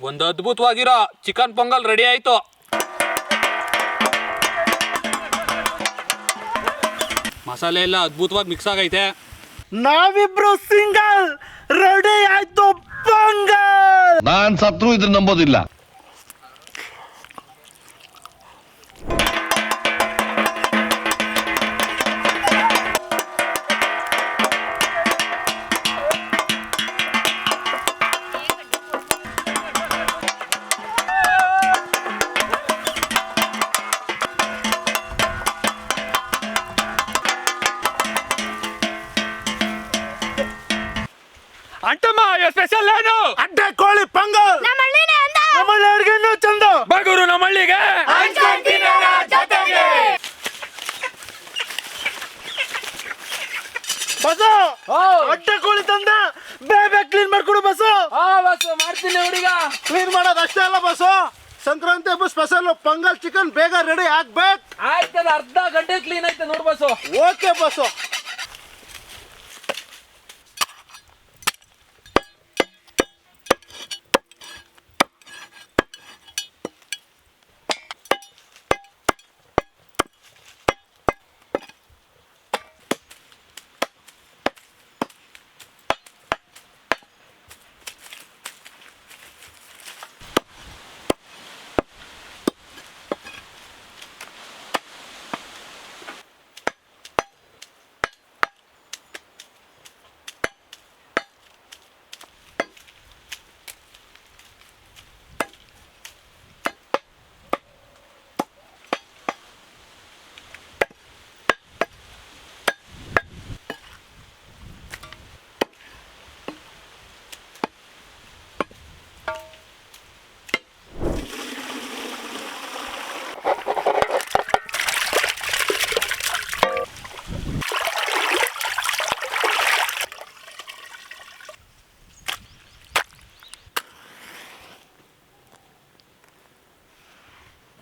ಒಂದು ಅದ್ಭುತವಾಗಿರೋ chicken pongal ready ಆಯ್ತು. ಮಸಾಲೆ ಎಲ್ಲ ಅದ್ಭುತವಾಗಿ ಮಿಕ್ಸ್ ಆಗೈತೆ. ನಾವಿಬ್ರು ಸಿಂಗಲ್ ರೆಡಿ ಆಯ್ತು ಪೊಂಗಲ್. ನಾನ್ ಸತ್ರು ಇದನ್ನ ನಂಬೋದಿಲ್ಲ. ಅಂಟಮ್ಮ ಸ್ಪೆಷಲ್ ಏನು? ಅಡ್ಡೆ ಕೋಳಿ ಪೊಂಗಲ್. ನಮ್ಮಳ್ಳಿ ಅಡ್ಗೆನೂ ಚಂದ. ಬಗುರು ನಮ್ಮಳ್ಳಿಗೆ ಬಸು ಅಡ್ಡೆ ಕೋಳಿ ತಂದ. ಬೇಗ ಕ್ಲೀನ್ ಮಾಡ್ಕೊಡು ಬಸು. ಮಾಡ್ತೀನಿ ಹುಡುಗ. ಕ್ಲೀನ್ ಮಾಡೋದು ಅಷ್ಟೇ ಅಲ್ಲ ಬಸು, ಸಂಕ್ರಾಂತಿ ಹಬ್ಬ ಸ್ಪೆಷಲ್ ಪೊಂಗಲ್ ಚಿಕನ್ ಬೇಗ ರೆಡಿ ಆಗ್ಬೇಕು. ಆಯ್ತದ, ಅರ್ಧ ಗಂಟೆ ಕ್ಲೀನ್ ಆಯ್ತು ನೋಡ್ ಬಸ್ಸು. ಓಕೆ ಬಸು.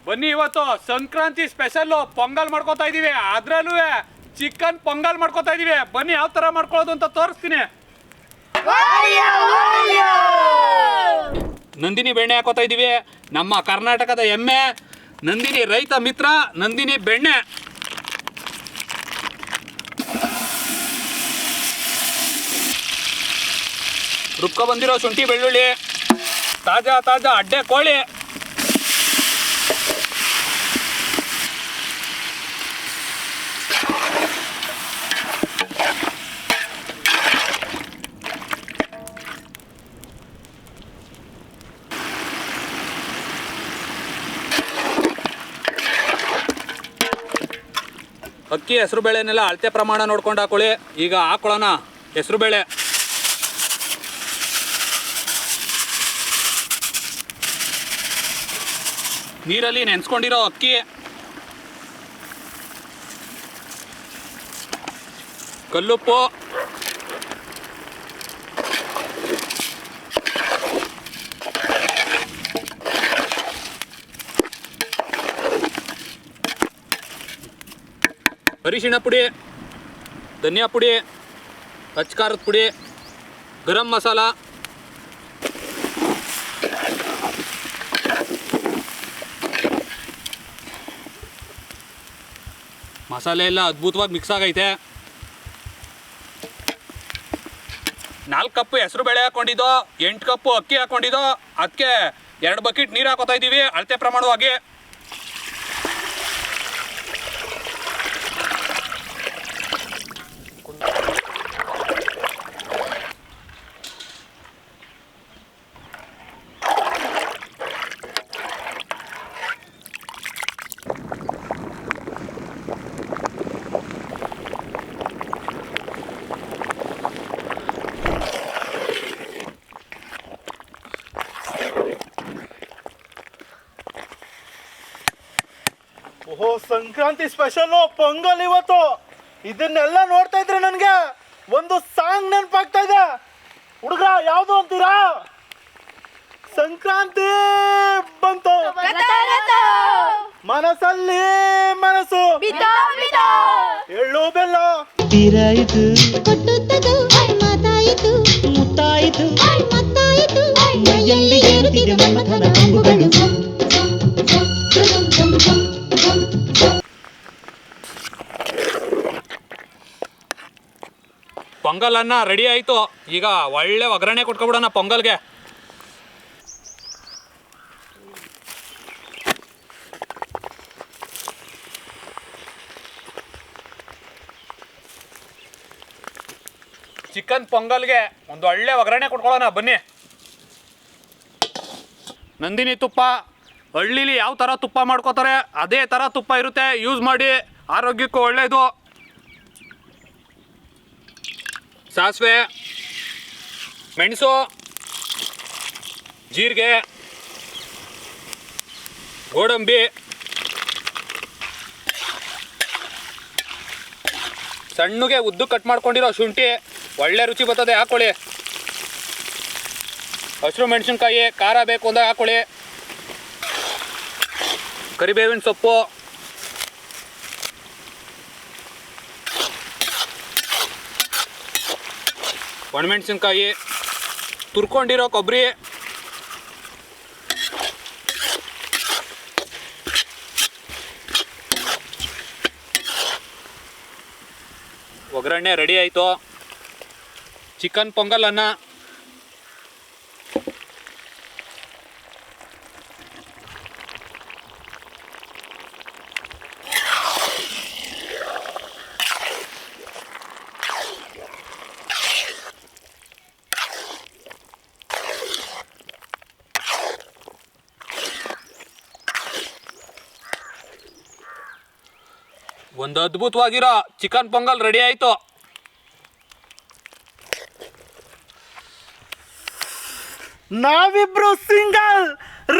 ಬನ್ನಿ, ಇವತ್ತು ಸಂಕ್ರಾಂತಿ ಸ್ಪೆಷಲ್ ಪೊಂಗಲ್ ಮಾಡ್ಕೋತಾ ಇದೀವಿ. ಅದ್ರಲ್ಲೂ ಚಿಕನ್ ಪೊಂಗಲ್ ಮಾಡ್ಕೋತಾ ಇದೀವಿ. ಬನ್ನಿ ಯಾವ ತರ ಮಾಡ್ಕೊಳ್ಳೋದು ಅಂತ ತೋರಿಸ್ತೀನಿ. ನಂದಿನಿ ಬೆಣ್ಣೆ ಹಾಕೋತಾ ಇದೀವಿ. ನಮ್ಮ ಕರ್ನಾಟಕದ ಎಮ್ಮೆ ನಂದಿನಿ, ರೈತ ಮಿತ್ರ ನಂದಿನಿ ಬೆಣ್ಣೆ. ರುಬ್ಕೊ ಬಂದಿರೋ ಶುಂಠಿ ಬೆಳ್ಳುಳ್ಳಿ, ತಾಜಾ ತಾಜಾ ಅಡ್ಡೆ ಕೋಳಿ, ಅಕ್ಕಿ ಹೆಸರು ಬೇಳೆನೆಲ್ಲ ಅಳತೆ ಪ್ರಮಾಣ ನೋಡ್ಕೊಂಡು ಹಾಕೊಳ್ಳಿ. ಈಗ ಹಾಕೊಳ್ಳೋಣ ಹೆಸರು ಬೇಳೆ. ನೀರಲ್ಲಿ ನೆನೆಸ್ಕೊಂಡಿರೋ ಅಕ್ಕಿ, ಕಲ್ಲುಪ್ಪು, ಅರಿಶಿಣ ಪುಡಿ, ಧನಿಯಾ ಪುಡಿ, ಅಚ್ಕಾರದ ಪುಡಿ, ಗರಂ ಮಸಾಲ, ಮಸಾಲೆ ಎಲ್ಲ ಅದ್ಭುತವಾಗಿ ಮಿಕ್ಸ್ ಆಗೈತೆ. 4 ಕಪ್ ಹೆಸರು ಬೇಳೆ ಹಾಕೊಂಡಿದ್ದೋ, 8 ಕಪ್ ಅಕ್ಕಿ ಹಾಕೊಂಡಿದ್ದೋ, ಅದಕ್ಕೆ 2 ಬಕೆಟ್ ನೀರು ಹಾಕೋತಾ ಇದ್ದೀವಿ ಅಳತೆ ಪ್ರಮಾಣವಾಗಿ. ಓಹೋ, ಸಂಕ್ರಾಂತಿ ಸ್ಪೆಷಲ್ ಪೊಂಗಲ್ ಇವತ್ತು. ಇದನ್ನೆಲ್ಲ ನೋಡ್ತಾ ಇದ್ರೆ ನನ್ಗೆ ಒಂದು ಸಾಂಗ್ ನೆನಪಾಗ್ತಾ ಇದೆ. ಹುಡುಗ ಯಾವ್ದು ಅಂತೀರಾ? ಸಂಕ್ರಾಂತಿ ಬಂತು, ಮನಸ್ಸಲ್ಲಿ ಮನಸ್ಸು, ಎಳ್ಳು ಬೆಲ್ಲ ಕೊಟ್ಟುತ್ತದು ಮಾತಾಯಿತು, ಮುತ್ತಾಯಿತು, ಮತ್ತಾಯಿತು. ಬಾಯಲ್ಲಿ ಏರುತ್ತಿದೆ ಮನ್ಮಥನ ಕೊಂಬುಗಳು. ಪೊಂಗಲ್ ಅನ್ನ ರೆಡಿ ಆಯಿತು. ಈಗ ಒಳ್ಳೆ ಒಗ್ಗರಣೆ ಕೊಟ್ಕೊಬಿಡೋಣ ಪೊಂಗಲ್ಗೆ. ಚಿಕನ್ ಪೊಂಗಲ್ಗೆ ಒಂದು ಒಳ್ಳೆ ಒಗ್ಗರಣೆ ಕೊಟ್ಕೊಳ್ಳೋಣ ಬನ್ನಿ. ನಂದಿನಿ ತುಪ್ಪ, ಹಳ್ಳಿಲಿ ಯಾವ ಥರ ತುಪ್ಪ ಮಾಡ್ಕೋತಾರೆ ಅದೇ ಥರ ತುಪ್ಪ ಇರುತ್ತೆ, ಯೂಸ್ ಮಾಡಿ, ಆರೋಗ್ಯಕ್ಕೂ ಒಳ್ಳೆಯದು. ಸಾಸಿವೆ, ಮೆಣಸು, ಜೀರಿಗೆ, ಗೋಡಂಬಿ, ಸಣ್ಣಗೆ ಉದ್ದು ಕಟ್ ಮಾಡ್ಕೊಂಡಿರೋ ಶುಂಠಿ, ಒಳ್ಳೆ ರುಚಿ ಬರ್ತದೆ, ಹಾಕೊಳ್ಳಿ. ಹಸಿರು ಮೆಣಸಿನ್ಕಾಯಿ, ಖಾರ ಬೇಕು ಅಂದಾಗ ಹಾಕೊಳ್ಳಿ. ಕರಿಬೇವಿನ ಸೊಪ್ಪು, ಒಣಮೆಣಸಿನ್ಕಾಯಿ, ತುರ್ಕೊಂಡಿರೋ ಕೊಬ್ಬರಿ, ಒಗ್ಗರಣೆ ರೆಡಿ ಆಯಿತು. ಚಿಕನ್ ಪೊಂಗಲ್ ಅನ್ನ ಒಂದು ಅದ್ಭುತವಾಗಿರೋ ಚಿಕನ್ ಪೊಂಗಲ್ ರೆಡಿ ಆಯಿತು. ನಾವಿಬ್ರು ಸಿಂಗಲ್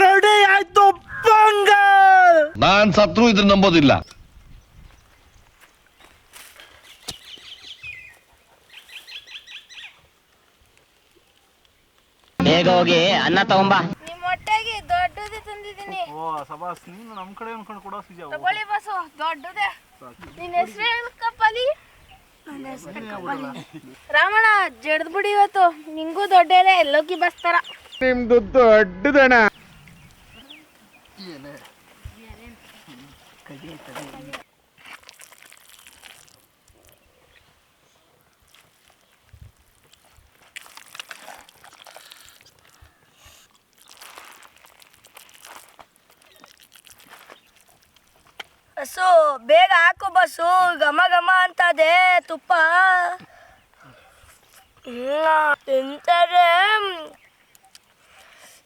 ರೆಡಿ ಆಯ್ತು ಪೊಂಗಲ್. ನಾನ್ ಸತ್ರು ಇದನ್ನ ನಂಬೋದಿಲ್ಲ. ಬೇಗ ಹೋಗಿ ಅನ್ನ ತಗೊಂಬಾ. ನಿಮ್ಮ ಹೊಟ್ಟೆಗೆ ದೊಡ್ಡದೇ ತಂದಿದ್ದೀನಿ. ಓ ಸಬಾಸ್, ನೀನು ನಮ್ಮ ಕಡೆ ಅನ್ಕೊಂಡು ಕೊಡೋ ಸಿಜಾ. ತಗೊಳ್ಳಿ ಬಸ್ಸು, ದೊಡ್ಡದೇ. ನಿನ್ನ ಹೆಸರು ಹೇಳ್ಕಪ್ಪಲಿ. ನನ್ನ ಹೆಸರು ಕಪ್ಪಲಿ. ರಾಮಣ್ಣ ಜಡ್ದ್ ಬಿಡಿ ಇವತ್ತು, ನಿಂಗೂ ದೊಡ್ಡದೇ ಎಲ್ಲೋಗಿ ಬಸ್ತಾರ. ನಿಮ್ದು ದೊಡ್ಡದಣ. ಬಸ್ಸು ಬೇಗ ಹಾಕು ಬಸ್ಸು, ಘಮ ಘಮ ಅಂತದೆ ತುಪ್ಪ. ತಿಂತಾರೆ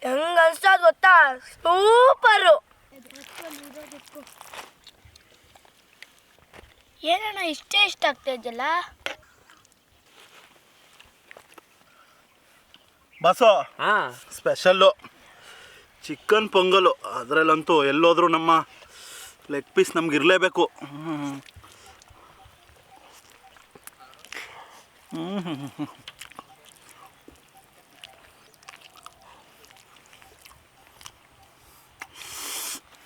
ಹೆಂಗ ಅನ್ಸ್ತದ ಗೊತ್ತಾ, ಸೂಪರು. ಏನಣ್ಣ ಇಷ್ಟೇ ಇಷ್ಟ ಆಗ್ತಾ ಇದೆಯಲ್ಲ. ಬಸ್ಸು ಸ್ಪೆಷಲ್ಲು ಚಿಕನ್ ಪೊಂಗಲು, ಅದರಲ್ಲಂತೂ ಎಲ್ಲೋದ್ರೂ ನಮ್ಮ ಲೆಗ್ ಪೀಸ್ ನಮ್ಗೆ ಇರಲೇಬೇಕು.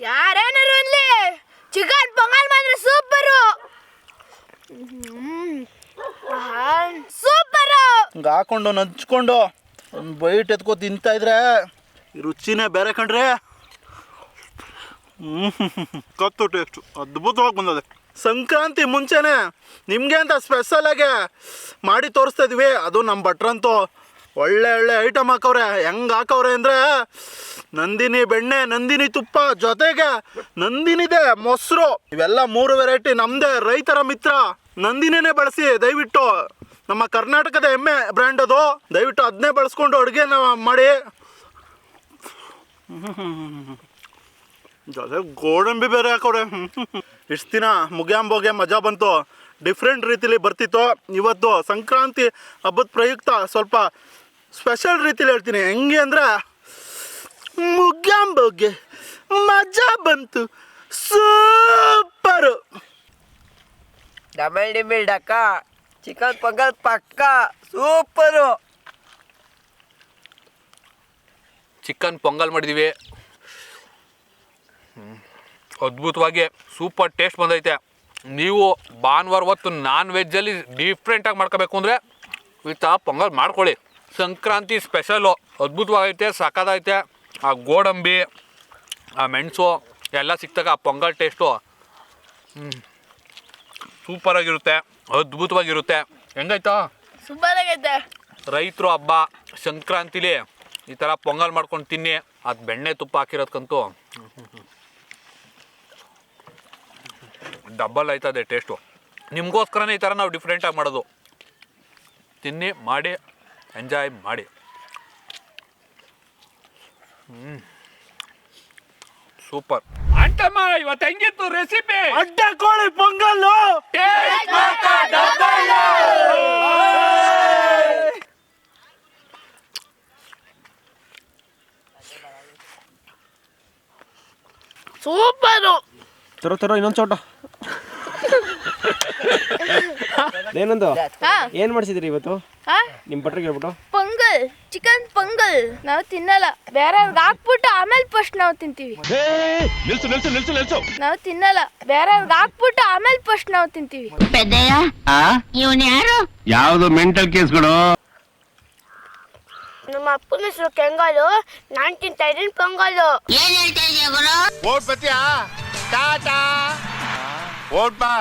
ಯಾರೇನಾರು ಅಲ್ಲಿ ಚಿಕನ್ ಪೊಂಗಲ್ ಮಾತ್ರ ಸೂಪರು, ಸೂಪರು. ಹಿಂಗೆ ಹಾಕೊಂಡು ನಂಚ್ಕೊಂಡು ಒಂದು ಬೈಟ್ ಎತ್ಕೋ ತಿಂತಾ ಇದ್ರೆ ಈ ರುಚಿನೇ ಬೇರೆ ಕಣ್ರಿ. ಕತ್ತು ಟೇಸ್ಟು ಅದ್ಭುತವಾಗಿ ಬಂದದೆ. ಸಂಕ್ರಾಂತಿ ಮುಂಚೆನೆ ನಿಮಗೆ ಅಂತ ಸ್ಪೆಷಲಾಗಿ ಮಾಡಿ ತೋರಿಸ್ತಾ ಇದ್ವಿ. ಅದು ನಮ್ಮ ಭಟ್ರಂತೂ ಒಳ್ಳೆ ಒಳ್ಳೆ ಐಟಮ್ ಹಾಕವ್ರೆ. ಹೆಂಗೆ ಹಾಕವ್ರೆ ಅಂದರೆ ನಂದಿನಿ ಬೆಣ್ಣೆ, ನಂದಿನಿ ತುಪ್ಪ, ಜೊತೆಗೆ ನಂದಿನಿದೆ ಮೊಸರು, ಇವೆಲ್ಲ 3 ವೆರೈಟಿ. ನಮ್ಮದೇ ರೈತರ ಮಿತ್ರ ನಂದಿನಿನೇ ಬಳಸಿ, ದಯವಿಟ್ಟು ನಮ್ಮ ಕರ್ನಾಟಕದ ಹೆಮ್ಮೆ ಬ್ರ್ಯಾಂಡ್ ಅದು. ದಯವಿಟ್ಟು ಅದನ್ನೇ ಬಳಸ್ಕೊಂಡು ಅಡುಗೆನ ಮಾಡಿ. ಜೊತೆ ಗೋಡಂಬಿ ಬೇರೆ ಹಾಕವ್ರೆ. ಇಷ್ಟು ದಿನ ಮುಗ್ಯಾಂಬೋಗೆ ಮಜಾ ಬಂತು, ಡಿಫ್ರೆಂಟ್ ರೀತಿಲಿ ಬರ್ತಿತ್ತು. ಇವತ್ತು ಸಂಕ್ರಾಂತಿ ಹಬ್ಬದ ಪ್ರಯುಕ್ತ ಸ್ವಲ್ಪ ಸ್ಪೆಷಲ್ ರೀತಿಲಿ ಹೇಳ್ತೀನಿ. ಹೆಂಗೆ ಅಂದರೆ ಮುಗ್ಯಾಂಬೋಗೆ ಮಜಾ ಬಂತು, ಸೂಪರು. ಡಬಲ್ ಡಿಬಿಲ್ ಡಕ್ಕ ಚಿಕನ್ ಪೊಂಗಲ್ ಪಕ್ಕ ಸೂಪರು. ಚಿಕನ್ ಪೊಂಗಲ್ ಮಾಡಿದ್ದೀವಿ, ಅದ್ಭುತವಾಗಿ ಸೂಪರ್ ಟೇಸ್ಟ್ ಬಂದೈತೆ. ನೀವು ಭಾನುವಾರ ಹೊತ್ತು ನಾನ್ ವೆಜ್ಜಲ್ಲಿ ಡಿಫ್ರೆಂಟಾಗಿ ಮಾಡ್ಕೋಬೇಕು ಅಂದರೆ ಈ ಥರ ಪೊಂಗಲ್ ಮಾಡ್ಕೊಳ್ಳಿ. ಸಂಕ್ರಾಂತಿ ಸ್ಪೆಷಲು ಅದ್ಭುತವಾಗೈತೆ, ಸಕ್ಕದಾಗೈತೆ. ಆ ಗೋಡಂಬಿ, ಆ ಮೆಣಸು ಎಲ್ಲ ಸಿಕ್ತಾಗ ಆ ಪೊಂಗಲ್ ಟೇಸ್ಟು ಸೂಪರಾಗಿರುತ್ತೆ, ಅದ್ಭುತವಾಗಿರುತ್ತೆ. ಹೆಂಗಾಯ್ತಾ? ಸೂಪರ್ ಆಗೈತೆ. ರೈತರು ಹಬ್ಬ ಸಂಕ್ರಾಂತಿಲಿ ಈ ಥರ ಪೊಂಗಲ್ ಮಾಡ್ಕೊಂಡು ತಿನ್ನಿ. ಅದು ಬೆಣ್ಣೆ ತುಪ್ಪ ಹಾಕಿರೋದ್ಕಂತೂ ಡಬ್ಬಲ್ ಆಯ್ತದೆ ಟೇಸ್ಟು. ನಿಮಗೋಸ್ಕರನೇ ಈ ಥರ ನಾವು ಡಿಫ್ರೆಂಟಾಗಿ ಮಾಡೋದು. ತಿನ್ನಿ, ಮಾಡಿ, ಎಂಜಾಯ್ ಮಾಡಿ. ಸೂಪರ್ ಅಂತಮ್ಮ. ಇವತ್ತು ಹೆಂಗಿತ್ತು ರೆಸಿಪಿ? ಅಡ್ಡ ಕೋಳಿ ಪೊಂಗಲ್ಲು. ಸೂಪರು. ತರೋ ಇನ್ನೊಂದು ಚೋಟ. ಏನಂದು ಹಾ ಏನ್ ಮಾಡಿಸಿದ್ರಿ ಇವತ್ತು ಹಾ ನಿಮ್ ಭಟ್ರಿಗೆ ಹೇಳ್ಬಿಟ್ಟು? ಪೊಂಗಲ್, ಚಿಕನ್ ಪೊಂಗಲ್. ನಾವು ತಿನ್ನಲ್ಲ, ಬೇರೆಯವ್ರಿಗೆ ಹಾಕ್ಬಿಟ್ಟು ಆಮೇಲೆ ಫಸ್ಟ್ ನಾವು ತಿಂತೀವಿ. ನಾವು ತಿನ್ನಲ್ಲ, ಬೇರೆಯವ್ರಿಗೆ ಹಾಕ್ಬಿಟ್ಟು ಆಮೇಲೆ ಫಸ್ಟ್ ನಾವು ತಿಂತೀವಿ. ಪೆದ್ದಯ್ಯ ಇವನ್ ಯಾರು? ಯಾವ್ದು ಮೆಂಟಲ್ ಕೇಸ್ಗಳು? ನಮ್ಮ ಅಪ್ಪನ ಹೆಸರು ಕೆಂಗಲು, ನಾನು ತಿಂತಾ ಇದ್ದೀನಿ ಪೊಂಗಲು. ಏನ್ ಹೇಳ್ತಾ ಇದೀಯ ಗುರು? ಓಟ್ ಬತ್ತೀಯಾ? ಟಾಟಾ. ಓಟ್ ಬಾ.